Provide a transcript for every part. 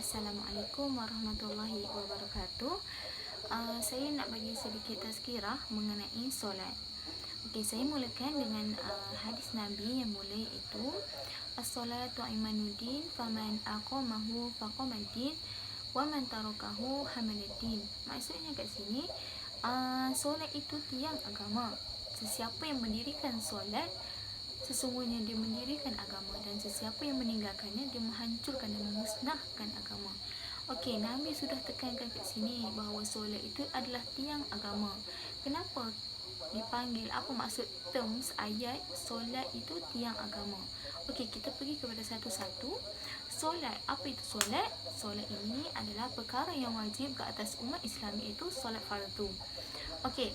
Assalamualaikum warahmatullahi wabarakatuh. Saya nak bagi sedikit tazkirah mengenai solat. Okey, saya mulakan dengan hadis Nabi yang mulia, iaitu as-salatu imanuddin faman aqamahu faqamaddin wa man tarakahu hamaladdin. Maksudnya kat sini, solat itu tiang agama. Sesiapa yang mendirikan solat, sesungguhnya dia mendirikan agama, dan sesiapa yang meninggalkannya, dia menghancurkan dan memusnahkan agama. Okey, Nabi sudah tekankan kat sini bahawa solat itu adalah tiang agama. Kenapa dipanggil, apa maksud terms ayat solat itu tiang agama? Okey, kita pergi kepada satu-satu. Solat, apa itu solat? Solat ini adalah perkara yang wajib ke atas umat Islam, iaitu solat fardu. Okey,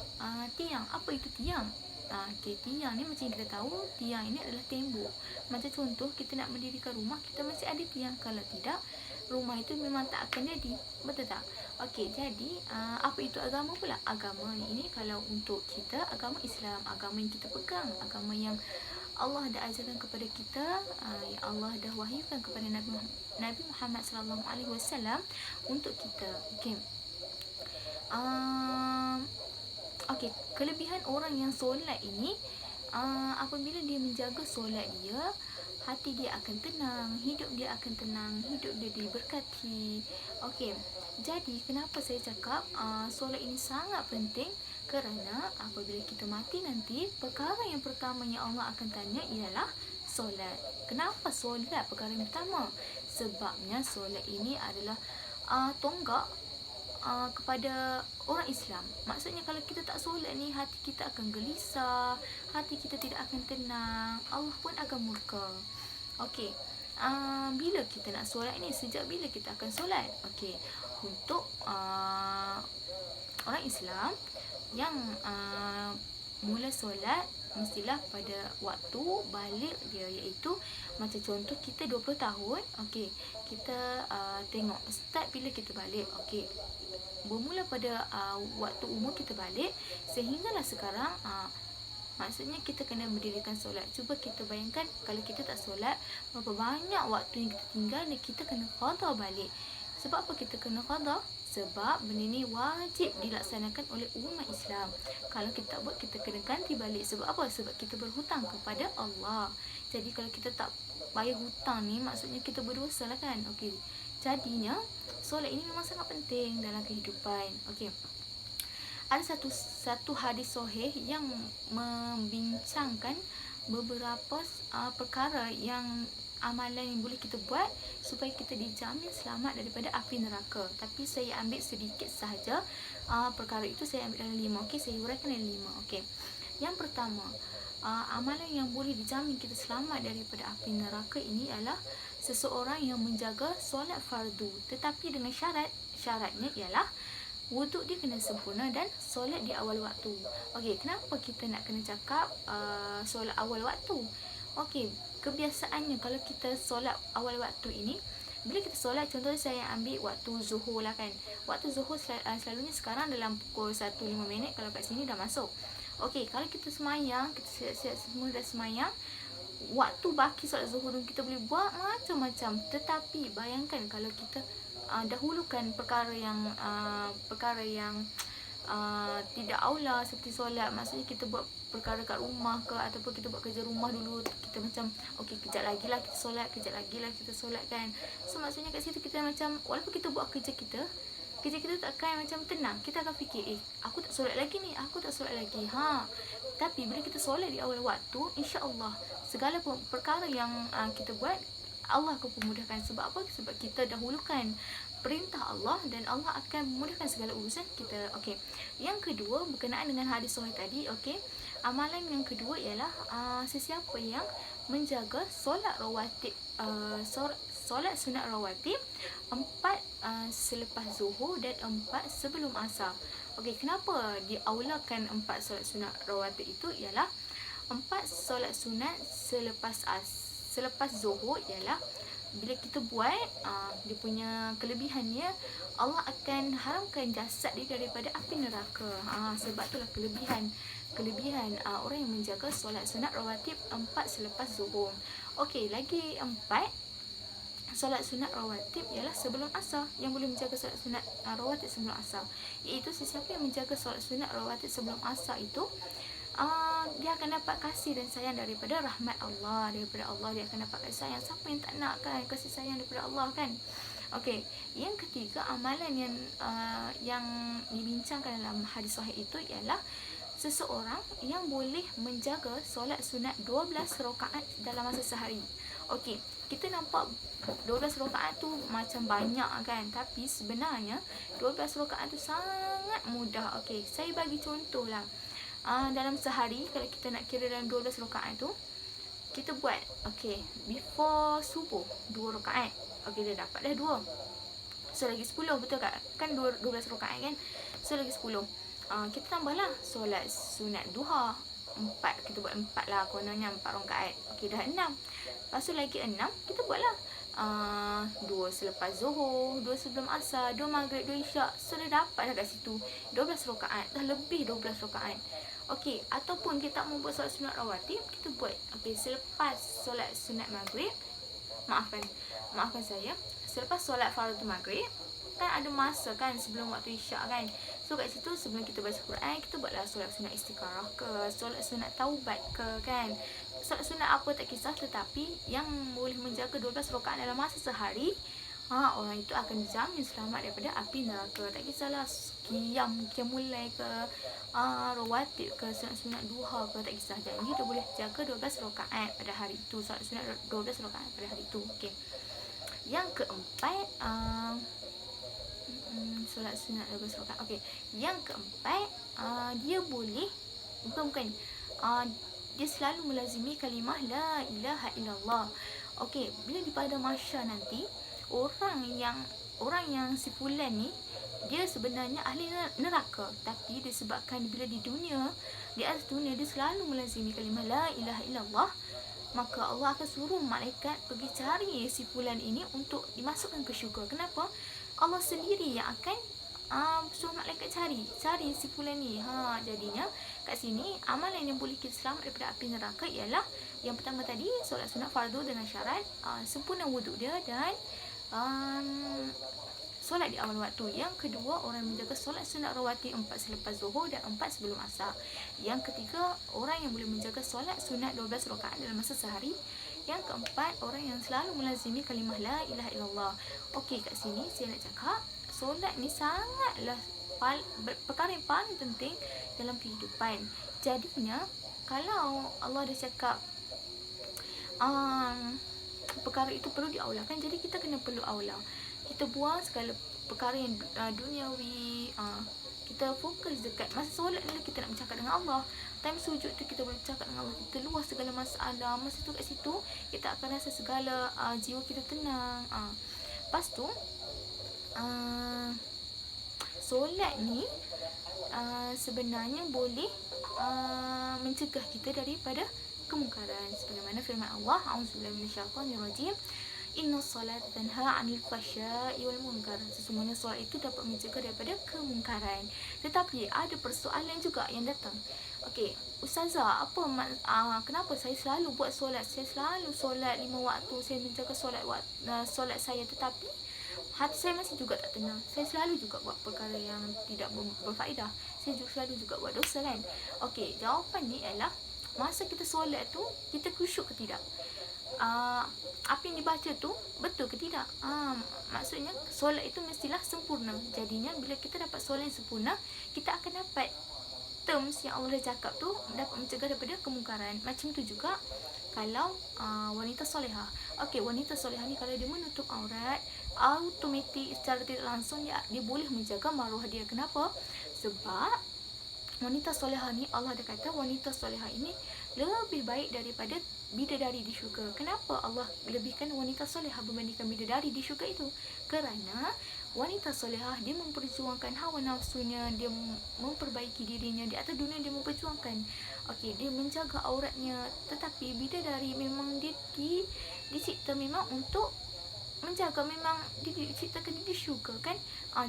tiang, apa itu tiang? Okay, tiang ni macam yang kita tahu, tiang ini adalah tembok. Macam contoh, kita nak mendirikan rumah, kita mesti ada tiang. Kalau tidak, rumah itu memang tak akan jadi. Betul tak? Okey, jadi apa itu agama pula? Agama ini kalau untuk kita, agama Islam, agama yang kita pegang, agama yang Allah dah ajarkan kepada kita, yang Allah dah wahyukan kepada Nabi Muhammad SAW untuk kita. Okey. Okey, kelebihan orang yang solat ini, apabila dia menjaga solat dia, hati dia akan tenang, hidup dia akan tenang, hidup dia diberkati. Okey, jadi kenapa saya cakap solat ini sangat penting? Kerana apabila kita mati nanti, perkara yang pertama yang Allah akan tanya ialah solat. Kenapa solat perkara yang pertama? Sebabnya solat ini adalah tonggak kepada orang Islam. Maksudnya kalau kita tak solat ni, hati kita akan gelisah, hati kita tidak akan tenang, Allah pun akan murka. Okey, bila kita nak solat ni, sejak bila kita akan solat? Okey, untuk orang Islam yang mula solat, mestilah pada waktu balik dia, iaitu macam contoh kita 20 tahun. Okey, kita tengok start bila kita balik. Okey, bermula pada waktu umur kita balik sehinggalah sekarang, maksudnya kita kena mendirikan solat. Cuba kita bayangkan kalau kita tak solat, berapa banyak waktu yang kita tinggal dan kita kena qada balik. Sebab apa kita kena qada? Sebab benda ni wajib dilaksanakan oleh umat Islam. Kalau kita tak buat, kita kena ganti balik. Sebab apa? Sebab kita berhutang kepada Allah. Jadi kalau kita tak bayar hutang ni, maksudnya kita berdosa lah kan. Okey, jadinya solat ini memang sangat penting dalam kehidupan. Okey, ada satu hadis sahih yang membincangkan beberapa perkara yang amalan yang boleh kita buat supaya kita dijamin selamat daripada api neraka. Tapi saya ambil sedikit sahaja perkara itu, saya ambil dalam 5. Okey, saya huraikan dalam 5. Okey, yang pertama, amalan yang boleh dijamin kita selamat daripada api neraka ini adalah seseorang yang menjaga solat fardu, tetapi dengan syaratnya ialah wuduk dia kena sempurna dan solat di awal waktu. Okey, kenapa kita nak kena cakap solat awal waktu? Okey, kebiasaannya kalau kita solat awal waktu ini, bila kita solat, contohnya saya ambil waktu zuhur lah kan. Waktu zuhur selalunya sekarang dalam pukul 1:05, kalau kat sini dah masuk. Okey, kalau kita semayang, kita siap-siap semua dah semayang, waktu baki solat zuhur kita boleh buat macam-macam. Tetapi bayangkan kalau kita dahulukan perkara yang tidak aula seperti solat. Maksudnya kita buat perkara kat rumah ke, ataupun kita buat kerja rumah dulu, kita macam okey, kejap lagi lah kita solat, kejap lagi lah kita solat kan. So maksudnya kat situ kita macam, walaupun kita buat kerja kita takkan macam tenang. Kita akan fikir, aku tak solat lagi ni, aku tak solat lagi. Tapi bila kita solat di awal waktu, insya-Allah segala perkara yang kita buat, Allah akan memudahkan. Sebab apa? Sebab kita dahulukan perintah Allah, dan Allah akan memudahkan segala urusan kita. Okey, yang kedua berkenaan dengan hadis sahih tadi. Okey, amalan yang kedua ialah sesiapa yang menjaga solat rawatib, solat sunat rawatib 4 selepas zuhur dan 4 sebelum asar. Okey, kenapa diaulakan 4 solat sunat rawatib itu? Ialah 4 solat sunat selepas zuhur ialah bila kita buat, dia punya kelebihannya, Allah akan haramkan jasad dia daripada api neraka. Sebab itulah kelebihan orang yang menjaga solat sunat rawatib 4 selepas zuhur. Okey, lagi 4, solat sunat rawatib ialah sebelum asar. Yang boleh menjaga solat sunat rawatib sebelum asar, iaitu sesiapa yang menjaga solat sunat rawatib sebelum asar itu dia akan dapat kasih dan sayang daripada rahmat Allah, daripada Allah. Dia akan dapat kasih sayang. Siapa yang tak nak kan kasih sayang daripada Allah kan? Okey, yang ketiga amalan yang dibincangkan dalam hadis sahih itu ialah seseorang yang boleh menjaga solat sunat 12 rakaat dalam masa sehari. Okey, kita nampak 12 rakaat tu macam banyak kan, tapi sebenarnya 12 rakaat tu sangat mudah. Okey, saya bagi contohlah. Dalam sehari kalau kita nak kira dalam 12 rakaat tu, kita buat before subuh 2 rakaat. Dia dapat dah 2. So lagi 10, betul tak? Kan 12 rakaat kan? So lagi 10. Kita tambahlah solat sunat duha 4. Kita buat 4 lah, kononnya 4 rakaat. Dah 6. Lepas tu lagi 6, kita buatlah 2 selepas zuhur, 2 sebelum asar, 2 maghrib, 2 isyak. So dah dapat dah kat situ 12 rakaat. Dah lebih 12 rakaat. Ataupun kita mau buat solat sunat rawatib, kita buat selepas solat sunat maghrib, maafkan saya, selepas solat fardu maghrib kan ada masa kan sebelum waktu isyak kan. So kat situ sebelum kita baca Quran, kita buatlah solat sunat istikharah ke, solat sunat taubat ke kan. Solat sunat apa tak kisah, tetapi yang boleh menjaga 12 rakaat dalam masa sehari, orang itu akan dijamin selamat daripada api neraka. Tak kisahlah qiyam mulai ke, rawatib ke, sunat duha ke, tak kisah. Jadi dia boleh jaga 12 rakaat pada hari itu, solat sunat 12 rakaat pada hari itu. Yang keempat, solat sunat 12 rakaat. Yang keempat, dia boleh dia selalu melazimi kalimah la ilaha illallah. Bila di pada mahsyar nanti, orang yang si fulan ni dia sebenarnya ahli neraka, tapi disebabkan bila di atas dunia dia selalu melazimi kalimah la ilaha illallah, maka Allah akan suruh malaikat pergi cari si fulan ini untuk dimasukkan ke syurga. Kenapa? Allah sendiri yang akan suruh malaikat cari si fulan ni. Jadinya kat sini amalan yang boleh kita selamat daripada api neraka ialah yang pertama tadi, solat sunat fardu dengan syarat sempurna wuduk dia dan solat di awal waktu. Yang kedua, orang yang menjaga solat sunat rawatib 4 selepas zuhur dan 4 sebelum asar. Yang ketiga, orang yang boleh menjaga solat sunat 12 rakaat dalam masa sehari. Yang keempat, orang yang selalu melazimi kalimah la ilaha illallah. Kat sini saya nak cakap, solat ni sangatlah perkara yang paling penting dalam kehidupan. Jadinya kalau Allah dah cakap perkara itu perlu diaulakan, jadi kita kena perlu aula. Kita buang segala perkara yang duniawi, kita fokus dekat masa solat ni kita nak bercakap dengan Allah. Time sujud tu kita boleh bercakap dengan Allah, kita luas segala masalah. Masa tu kat situ kita akan rasa segala jiwa kita tenang. Lepas tu solat ni sebenarnya boleh mencegah kita daripada kemungkaran, sebagaimana firman Allah, a'udzubillahi minasyaitonirrajim, innas salata tanha 'anil fahsya'i wal munkar. Sesungguhnya solat itu dapat mencegah daripada kemungkaran. Tetapi ada persoalan juga yang datang. Ustazah, kenapa saya selalu buat solat? Saya selalu solat 5 waktu, saya menjaga solat saya, tetapi hati saya masih juga tak tenang. Saya selalu juga buat perkara yang tidak berfaedah. Saya selalu juga buat dosa kan? Jawapan ni ialah masa kita solat tu, kita khusyuk ke tidak? Apa yang dibaca tu betul ke tidak? Maksudnya solat itu mestilah sempurna. Jadinya bila kita dapat solat yang sempurna, kita akan dapat terms yang Allah cakap tu, dapat mencegah daripada kemungkaran. Macam tu juga kalau wanita solehah. Wanita solehah ni kalau dia menutup aurat, automatik secara tidak langsung dia boleh menjaga maruah dia. Kenapa? Sebab wanita solehah ni, Allah dah kata wanita solehah ini lebih baik daripada bidadari di syurga. Kenapa Allah lebihkan wanita solehah berbandingkan bidadari di syurga itu? Kerana wanita solehah dia memperjuangkan hawa nafsunya, dia memperbaiki dirinya. Di atas dunia dia memperjuangkan, dia menjaga auratnya. Tetapi bidadari memang dia dicipta memang untuk menjaga, memang diciptakan di syurga kan.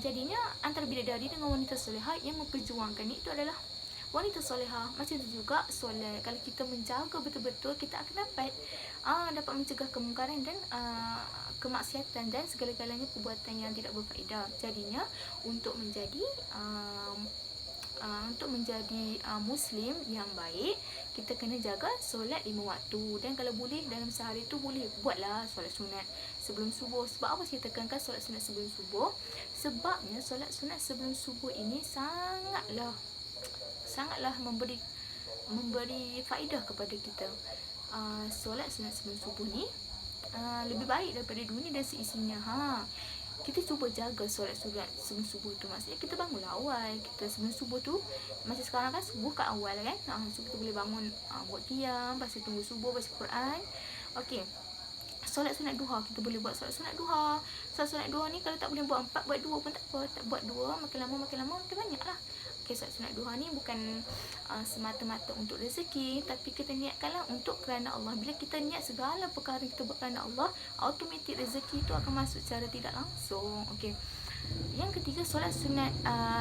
Jadinya antara bidadari dengan wanita solehah yang memperjuangkan itu adalah wanita solehah. Macam tu juga solat, kalau kita menjaga betul-betul, kita akan dapat mencegah kemungkaran dan kemaksiatan dan segala-galanya perbuatan yang tidak berfaedah. Jadinya untuk menjadi Muslim yang baik, kita kena jaga solat 5 waktu. Dan kalau boleh dalam sehari tu, boleh buatlah solat sunat sebelum subuh. Sebab apa saya tekankan solat sunat sebelum subuh? Sebabnya solat sunat sebelum subuh ini sangatlah memberi faedah kepada kita. Solat sunat sebelum subuh ni lebih baik daripada dunia dan seisinya. Kita cuba jaga solat sunat sebelum subuh tu. Maksudnya kita bangunlah awal. Kita sebelum subuh tu, macam sekarang kan subuh kat awal kan. So kita boleh bangun, buat qiyam, lepas tu tunggu subuh, baca Quran. Okey. Solat sunat duha, kita boleh buat solat sunat duha. Solat sunat duha ni kalau tak boleh buat 4, buat 2 pun tak apa. Tak buat 2, makin lama makin banyak lah. Okay, solat sunat duha ni bukan semata-mata untuk rezeki, tapi kita niatkanlah untuk kerana Allah. Bila kita niat segala perkara kita buat kerana Allah, automatik rezeki itu akan masuk secara tidak langsung. Okay. Yang ketiga, solat sunat,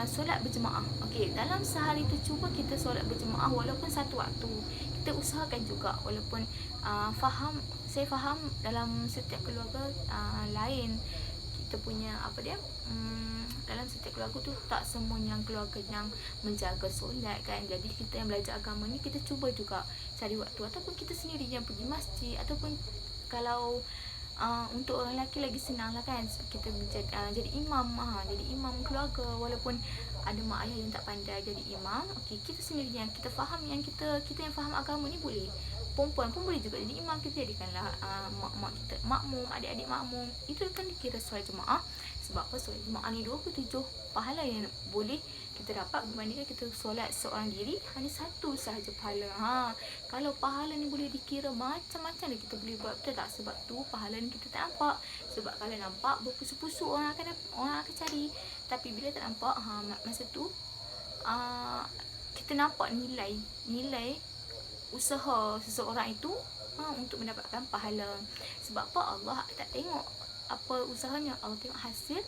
solat berjemaah. Okay, dalam sehari tu cuba kita solat berjemaah walaupun 1 waktu. Kita usahakan juga, walaupun saya faham dalam setiap keluarga lain. Kita punya dalam setiap keluarga tu tak semua yang keluarga yang menjaga solat kan. Jadi kita yang belajar agama ni, kita cuba juga cari waktu, ataupun kita sendiri yang pergi masjid, ataupun kalau untuk orang lelaki lagi senang lah kan, kita jadi imam, jadi imam keluarga. Walaupun ada mak ayah yang tak pandai jadi imam, okey, kita sendiri yang kita faham, yang kita yang faham agama ni boleh. Perempuan pun boleh juga jadi imam. Kita jadikanlah mak kita makmum, adik-adik makmum. Itu kan dikira solat jemaah. Sebab apa? Solat jemaah ni 27 pahala yang boleh kita dapat berbandingkan kita solat seorang diri hanya 1 sahaja pahala. Kalau pahala ni boleh dikira macam-macam dah kita boleh buat, betul tak? Sebab tu pahala ni kita tak nampak. Sebab kalau nampak, berpusu-pusu orang akan cari. Tapi bila tak nampak, masa tu kita nampak nilai usaha seseorang itu untuk mendapatkan pahala. Sebab apa? Allah tak tengok apa usahanya, Allah tengok hasil.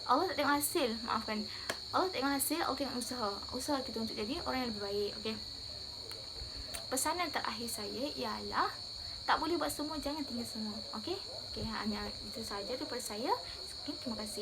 Allah tak tengok hasil, maafkan. Allah tak tengok hasil, Allah tengok usaha kita untuk jadi orang yang lebih baik. Okey. Pesanan terakhir saya ialah tak boleh buat semua, jangan tinggal semua. Okey? Okey, hanya itu saja daripada saya. Terima kasih.